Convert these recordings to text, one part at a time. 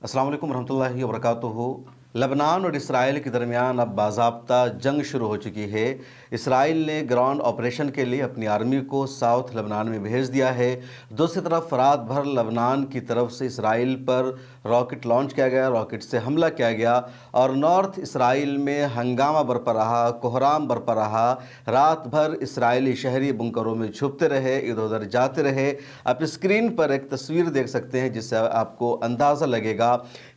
अस्सलाम वालेकुम रहमतुल्लाहि व बरकातुहू। लबनान और इसराइल के दरमियान अब बाज़ाब्ता जंग शुरू हो चुकी है। इसराइल ने ग्राउंड ऑपरेशन के लिए अपनी आर्मी को साउथ लबनान में भेज दिया है। दूसरी तरफ रात भर लबनान की तरफ से इसराइल पर रॉकेट लॉन्च किया गया, रॉकेट से हमला किया गया और नॉर्थ इसराइल में हंगामा बरपा रहा, कोहराम बरपा रहा। रात भर इसराइली शहरी बुंकरों में छुपते रहे, इधर उधर जाते रहे। आप स्क्रीन पर एक तस्वीर देख सकते हैं जिससे आपको अंदाज़ा लगेगा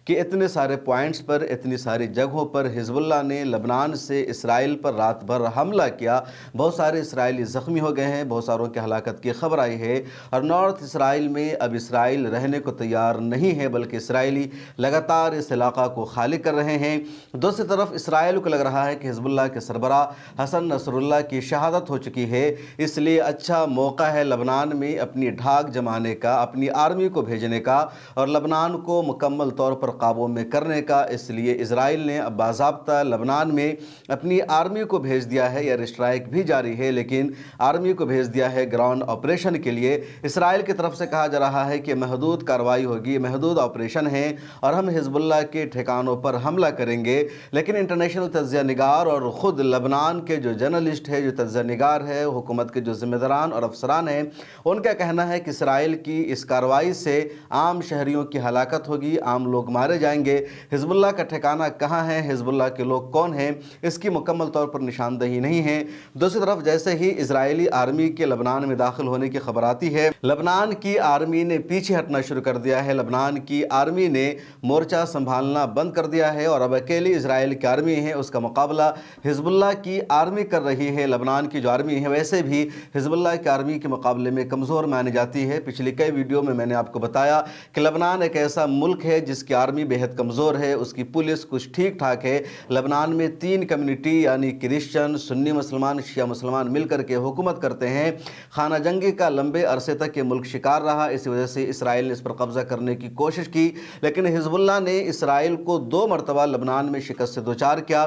कि इतने सारे पॉइंट्स पर, इतनी सारी जगहों पर हिजबुल्लाह ने लबनान से इसराइल पर रात भर हमला किया। बहुत सारे इसराइली ज़ख्मी हो गए हैं, बहुत सारों की हलाकत की खबर आई है। और नॉर्थ इसराइल में अब इसराइल रहने को तैयार नहीं है, बल्कि इसराइली लगातार इस इलाक़ा को खाली कर रहे हैं। दूसरी तरफ इसराइल को लग रहा है कि हिजबुल्लाह के सरबराह हसन नसरुल्लाह की शहादत हो चुकी है, इसलिए अच्छा मौका है लबनान में अपनी ढाक जमाने का, अपनी आर्मी को भेजने का और लबनान को मुकम्मल तौर पर काबू में करने का। इसलिए इजराइल ने अब बाज़ाब्ता लबनान में अपनी आर्मी को भेज दिया है। एयर स्ट्राइक भी जारी है, लेकिन आर्मी को भेज दिया है ग्राउंड ऑपरेशन के लिए। इसराइल की तरफ से कहा जा रहा है कि महदूद कार्रवाई होगी, महदूद ऑपरेशन है और हम हिजबुल्लाह के ठिकानों पर हमला करेंगे। लेकिन इंटरनेशनल तज्ज़िया निगार और ख़ुद लबनान के जो जर्नलिस्ट है, जो तज्ज़िया निगार है, हुकूमत के जो ज़िम्मेदारान और अफसरान हैं, उनका कहना है कि इसराइल की इस कार्रवाई से आम शहरियों की हलाकत होगी, आम लोग मारे जाएंगे। हिजबुल्लाह का ठिकाना कहाँ है, हिजबुल्लाह के लोग कौन हैं, इसकी मुकम्मल तौर पर निशानदही नहीं है। दूसरी तरफ जैसे ही इजरायली आर्मी के लबनान में दाखिल होने की खबर आती है, लबनान की आर्मी ने पीछे हटना शुरू कर दिया है। लबनान की आर्मी ने मोर्चा संभालना बंद कर दिया है और अब अकेली इजराइल की आर्मी है, उसका मुकाबला हिजबुल्लाह की आर्मी कर रही है। लबनान की जो आर्मी है वैसे भी हिजबुल्लाह की आर्मी के मुकाबले में कमज़ोर मानी जाती है। पिछली कई वीडियो में मैंने आपको बताया कि लबनान एक ऐसा मुल्क है जिसकी आर्मी बेहद कमज़ोर है, उसकी पुलिस कुछ ठीक ठाक है। लबनान में 3 कम्युनिटी यानी क्रिश्चियन, सुन्नी मुसलमान, शिया मुसलमान मिलकर के हुकूमत करते हैं। खाना जंगी का लंबे अरसे तक ये मुल्क शिकार रहा, इसी वजह से इसराइल ने इस पर कब्ज़ा करने की कोशिश की, लेकिन हिजबुल्लाह ने इसराइल को 2 मरतबा लबनान में शिकस्त से दोचार किया।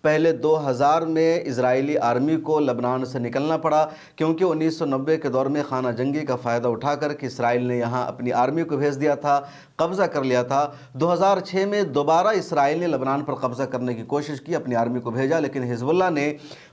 पहले 2000 में इजरायली आर्मी को लबनान से निकलना पड़ा, क्योंकि 1990 के दौर में खाना जंगी का फ़ायदा उठाकर के इसराइल ने यहाँ अपनी आर्मी को भेज दिया था, कब्ज़ा कर लिया था। 2006 में दोबारा इसराइल ने लबनान पर कब्ज़ा करने की कोशिश की, अपनी आर्मी को भेजा, लेकिन हिजबुल्लाह ने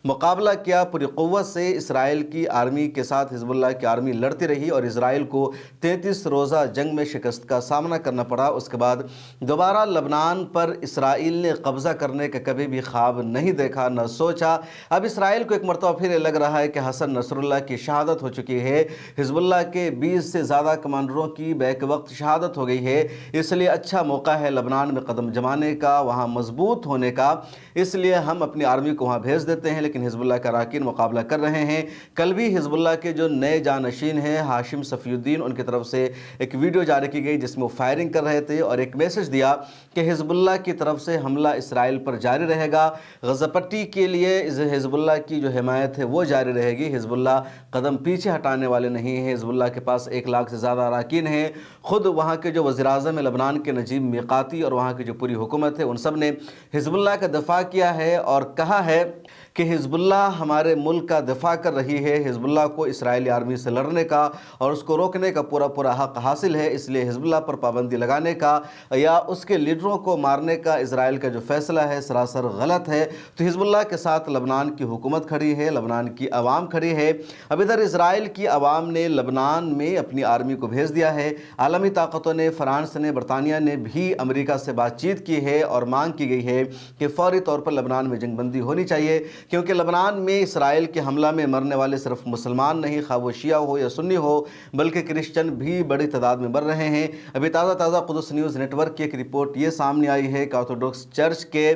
मुकाबला किया पूरी क़ुव्वत से। इसराइल की आर्मी के साथ हिजबुल्लाह की आर्मी लड़ती रही और इसराइल को 33 रोज़ा जंग में शिकस्त का सामना करना पड़ा। उसके बाद दोबारा लबनान पर इसराइल ने कब्ज़ा करने का कभी भी ख्वाब नहीं देखा, न सोचा। अब इसराइल को एक मरतबा फिर लग रहा है कि हसन नसरुल्लाह की शहादत हो चुकी है। हिजबुल्लाह के 20 से ज़्यादा कमांडरों की बैक वक्त शहादत हो गई है, इसलिए अच्छा मौका है लबनान में कदम जमाने का, वहाँ मजबूत होने का। इसलिए हम अपनी आर्मी को वहाँ भेज देते हैं, लेकिन हिजबुल्लाह का अराकीन मुकाबला कर रहे हैं। कल भी हिजबुल्लाह के जो नए जानशीन हैं हाशिम सफ़ीउद्दीन, उनकी तरफ से एक वीडियो जारी की गई जिसमें वो फायरिंग कर रहे थे और एक मैसेज दिया कि हिजबुल्लाह की तरफ से हमला इसराइल पर जारी रहेगा। गज़ापट्टी के लिए हिजबुल्लाह की जो हिमायत है वो जारी रहेगी। हिजबुल्लाह कदम पीछे हटाने वाले नहीं है। हिजबुल्लाह के पास 1 लाख से ज़्यादा अराकीन हैं। ख़ुद वहाँ के जो वज़ीर-ए-आज़म है लबनान के नजीब मीक़ाती और वहाँ की जो पूरी हुकूमत है, उन सब ने हिजबुल्लाह का दफ़ा किया है और कहा है कि हिजबुल्लाह हमारे मुल्क का दफ़ा कर रही है। हिजबुल्लाह को इसराइली आर्मी से लड़ने का और उसको रोकने का पूरा हक़ हासिल है, इसलिए हिजबुल्लाह पर पाबंदी लगाने का या उसके लीडरों को मारने का इसराइल का जो फ़ैसला है सरासर गलत है। तो हिजबुल्लाह के साथ लबनान की हुकूमत खड़ी है, लबनान की आवाम खड़ी है। अब इधर इसराइल की आवाम ने लबनान में अपनी आर्मी को भेज दिया है। आलमी ताकतों ने, फ्रांस ने, बरतानिया ने भी अमेरिका से बातचीत की है और मांग की गई है कि फ़ौरी तौर पर लबनान में जंगबंदी होनी चाहिए, क्योंकि लबनान में इसराइल के हमला में मरने वाले सिर्फ मुसलमान नहीं, खा वो शिया हो या सुन्नी हो, बल्कि क्रिश्चियन भी बड़ी तादाद में मर रहे हैं। अभी ताज़ा कुदस न्यूज़ नेटवर्क की एक रिपोर्ट ये सामने आई है कि ऑर्थोडॉक्स चर्च के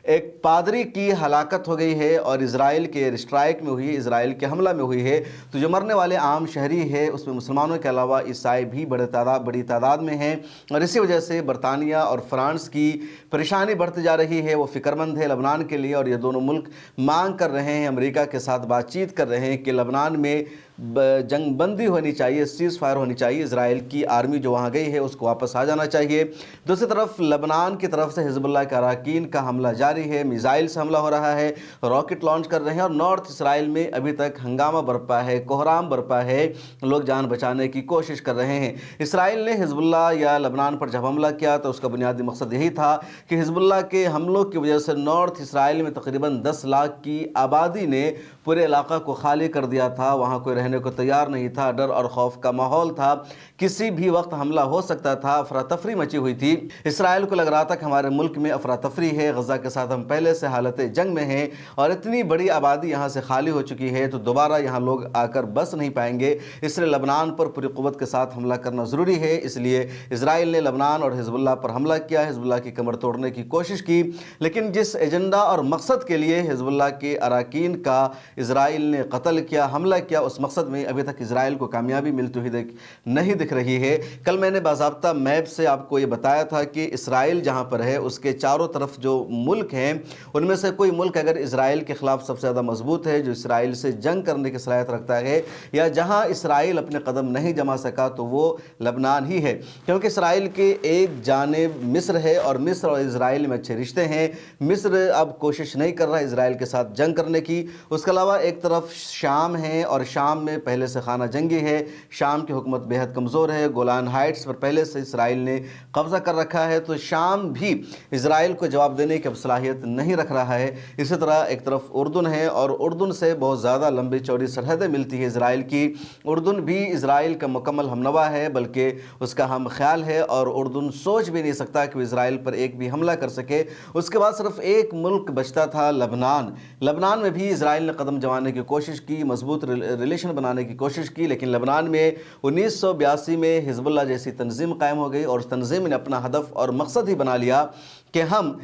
एक पादरी की हलाकत हो गई है और इजराइल के एयर स्ट्राइक में हुई है, इजराइल के हमला में हुई है। तो जो मरने वाले आम शहरी है उसमें मुसलमानों के अलावा ईसाई भी बड़ी तादाद में हैं और इसी वजह से बरतानिया और फ्रांस की परेशानी बढ़ती जा रही है। वो फ़िक्रमंद है लबनान के लिए और ये दोनों मुल्क मांग कर रहे हैं, अमेरिका के साथ बातचीत कर रहे हैं कि लबनान में जंग बंदी होनी चाहिए, सीज़ फायर होनी चाहिए, इसराइल की आर्मी जो वहाँ गई है उसको वापस आ जाना चाहिए। दूसरी तरफ लबनान की तरफ से हिजबुल्लाह के अराकीन का हमला जारी है, मिसाइल से हमला हो रहा है, रॉकेट लॉन्च कर रहे हैं और नॉर्थ इसराइल में अभी तक हंगामा बरपा है, कोहराम बरपा है, लोग जान बचाने की कोशिश कर रहे हैं। इसराइल ने हिजबुल्लाह या लबनान पर जब हमला किया तो उसका बुनियादी मकसद यही था कि हिजबुल्लाह के हमलों की वजह से नॉर्थ इसराइल में तकरीबन 10 लाख की आबादी ने पूरे इलाका को खाली कर दिया था, वहाँ कोई रहने को तैयार नहीं था, डर और खौफ का माहौल था, किसी भी वक्त हमला हो सकता था, अफरा तफरी मची हुई थी। इसराइल को लग रहा था कि हमारे मुल्क में अफरा तफरी है, गज़ा के साथ हम पहले से हालत जंग में हैं और इतनी बड़ी आबादी यहाँ से खाली हो चुकी है तो दोबारा यहाँ लोग आकर बस नहीं पाएंगे, इसलिए लबनान पर पूरी क़ुव्वत के साथ हमला करना ज़रूरी है। इसलिए इसराइल ने लबनान और हिजबुल्लाह पर हमला किया, हिजबुल्लाह की कमर तोड़ने की कोशिश की, लेकिन जिस एजेंडा और मकसद के लिए हिजबुल्लाह के अराकीन का इसराइल ने कत्ल किया, हमला किया, उस मकसद में अभी तक इसराइल को कामयाबी मिलती हुई नहीं दिख रही है। कल मैंने बाज़ाब्ता मैप से आपको ये बताया था कि इसराइल जहाँ पर है उसके चारों तरफ जो मुल्क हैं उनमें से कोई मुल्क अगर इसराइल के ख़िलाफ़ सबसे ज़्यादा मजबूत है, जो इसराइल से जंग करने की सलाहियत रखता है, या जहाँ इसराइल अपने कदम नहीं जमा सका तो वो लबनान ही है, क्योंकि इसराइल के एक जानिब मिस्र है और मिस्र और इसराइल में अच्छे रिश्ते हैं। मिस्र अब कोशिश नहीं कर रहा है इसराइल के साथ जंग करने की। उसके अलावा एक तरफ शाम है और शाम में पहले से खाना जंगी है, शाम की हुकूमत बेहद कमज़ोर है, गोलान हाइट्स पर पहले से इसराइल ने कब्ज़ा कर रखा है, तो शाम भी इसराइल को जवाब देने की अब सलाहियत नहीं रख रहा है। इसी तरह एक तरफ उर्दन है और उर्दन से बहुत ज़्यादा लंबी चौड़ी सरहदें मिलती है इसराइल की। उर्दन भी इसराइल का मुकम्मल हमनवा है, बल्कि उसका हम ख्याल है और उर्दन सोच भी नहीं सकता कि वो इसराइल पर एक भी हमला कर सके। उसके बाद सिर्फ एक मुल्क बचता था, लबनान। लबनान में भी इसराइल ने कदम जमाने की कोशिश की, मजबूत रिलेशन बनाने की कोशिश की, लेकिन लबनान में 1982 में हिजबुल्लाह जैसी तंजीम कायम हो गई और उस तंजीम ने अपना हदफ और मकसद ही बना लिया कि हम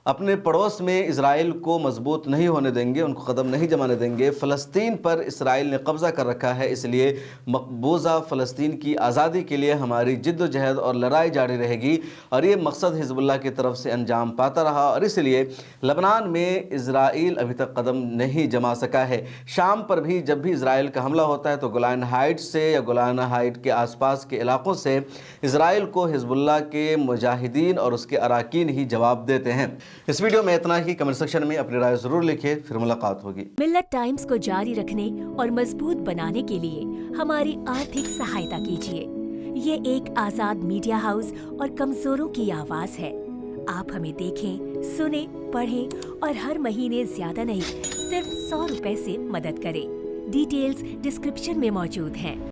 अपने पड़ोस में इसराइल को मजबूत नहीं होने देंगे, उनको कदम नहीं जमाने देंगे। फ़लस्तीन पर इसराइल ने कब्ज़ा कर रखा है, इसलिए मकबूजा फ़लस्तीन की आज़ादी के लिए हमारी जिद्दोजहद और लड़ाई जारी रहेगी और ये मकसद हिजबुल्लाह की तरफ से अंजाम पाता रहा और इसलिए लबनान में इसराइल अभी तक कदम नहीं जमा सका है। शाम पर भी जब भी इसराइल का हमला होता है तो गोलान हाइट्स से या गोलान हाइट के आसपास के इलाकों से इसराइल को हिजबुल्लाह के मुजाहिदीन और उसके अराकीन ही जवाब देते हैं। इस वीडियो में इतना ही। कमेंट सेक्शन में अपनी राय जरूर लिखिए, फिर मुलाकात होगी। मिल्लत टाइम्स को जारी रखने और मजबूत बनाने के लिए हमारी आर्थिक सहायता कीजिए। ये एक आजाद मीडिया हाउस और कमजोरों की आवाज है। आप हमें देखें, सुने, पढ़ें और हर महीने ज्यादा नहीं सिर्फ 100 रुपए से मदद करें। डिटेल्स डिस्क्रिप्शन में मौजूद हैं।